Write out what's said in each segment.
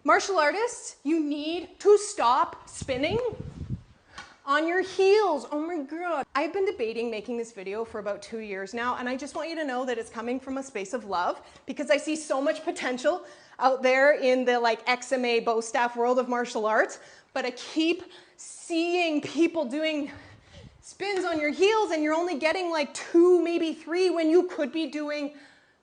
Martial artists, you need to stop spinning on your heels. Oh my God. I've been debating making this video for about 2 years now, and I just want you to know that it's coming from a space of love because I see so much potential out there in the like XMA bow staff world of martial arts, but I keep seeing people doing spins on your heels and you're only getting like 2, maybe 3 when you could be doing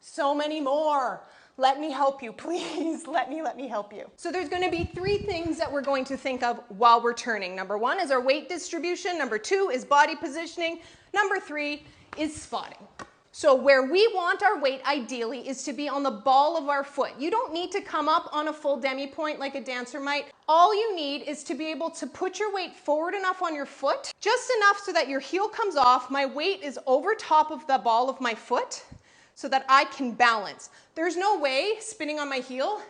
so many more. Let me help you, please. Let me help you. So there's going to be 3 things that we're going to think of while we're turning. Number 1 is our weight distribution. Number 2 is body positioning. Number 3 is spotting. So where we want our weight ideally is to be on the ball of our foot. You don't need to come up on a full demi-point like a dancer might. All you need is to be able to put your weight forward enough on your foot, just enough so that your heel comes off. My weight is over top of the ball of my foot, so that I can balance. There's no way spinning on my heel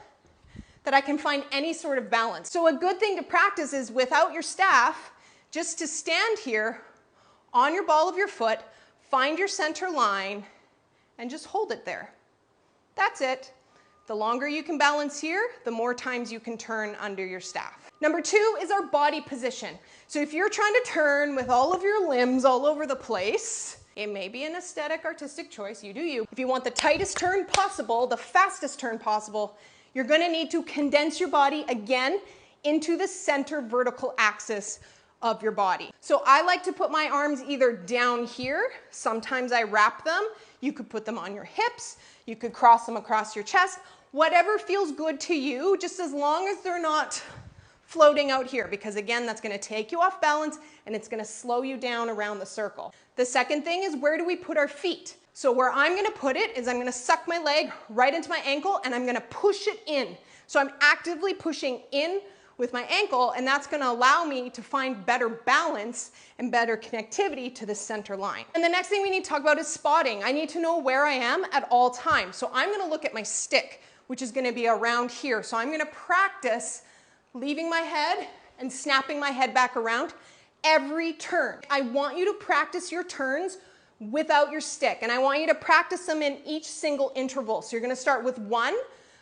that I can find any sort of balance. So a good thing to practice is without your staff, just to stand here on your ball of your foot, find your center line, and just hold it there. That's it. The longer you can balance here, the more times you can turn under your staff. Number 2 is our body position. So if you're trying to turn with all of your limbs all over the place, it may be an aesthetic, artistic choice, you do you. If you want the tightest turn possible, the fastest turn possible, you're gonna need to condense your body again into the center vertical axis of your body. So I like to put my arms either down here, sometimes I wrap them, you could put them on your hips, you could cross them across your chest, whatever feels good to you, just as long as they're not floating out here, because again, that's gonna take you off balance and it's gonna slow you down around the circle. The second thing is, where do we put our feet? So where I'm gonna put it is I'm gonna suck my leg right into my ankle and I'm gonna push it in. So I'm actively pushing in with my ankle, and that's gonna allow me to find better balance and better connectivity to the center line. And the next thing we need to talk about is spotting. I need to know where I am at all times. So I'm gonna look at my stick, which is gonna be around here. So I'm gonna practice leaving my head and snapping my head back around every turn. I want you to practice your turns without your stick, and I want you to practice them in each single interval. So you're gonna start with 1.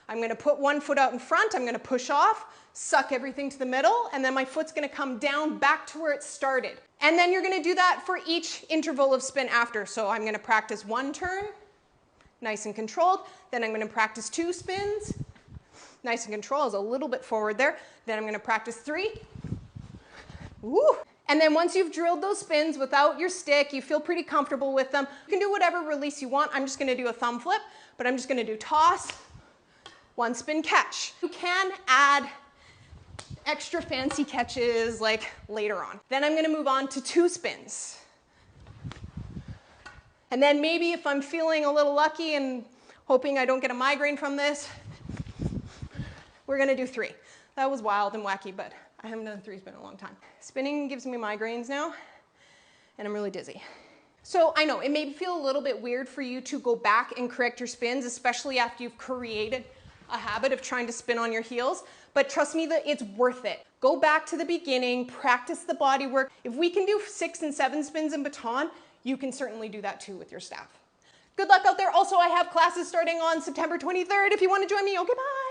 I'm gonna put one foot out in front, I'm gonna push off, suck everything to the middle, and then my foot's gonna come down back to where it started. And then you're gonna do that for each interval of spin after. So I'm gonna practice 1 turn, nice and controlled. Then I'm gonna practice 2 spins, nice and controlled, I was a little bit forward there. Then I'm gonna practice 3. Woo. And then once you've drilled those spins without your stick, you feel pretty comfortable with them, you can do whatever release you want. I'm just gonna do a thumb flip, but I'm just gonna do toss, 1 spin catch. You can add extra fancy catches like later on. Then I'm gonna move on to 2 spins. And then maybe if I'm feeling a little lucky and hoping I don't get a migraine from this, we're gonna do 3. That was wild and wacky, but I haven't done 3 spin in a long time. Spinning gives me migraines now, and I'm really dizzy. So I know it may feel a little bit weird for you to go back and correct your spins, especially after you've created a habit of trying to spin on your heels, but trust me that it's worth it. Go back to the beginning, practice the body work. If we can do 6 and 7 spins in baton, you can certainly do that too with your staff. Good luck out there. Also, I have classes starting on September 23rd if you want to join me. Okay, bye.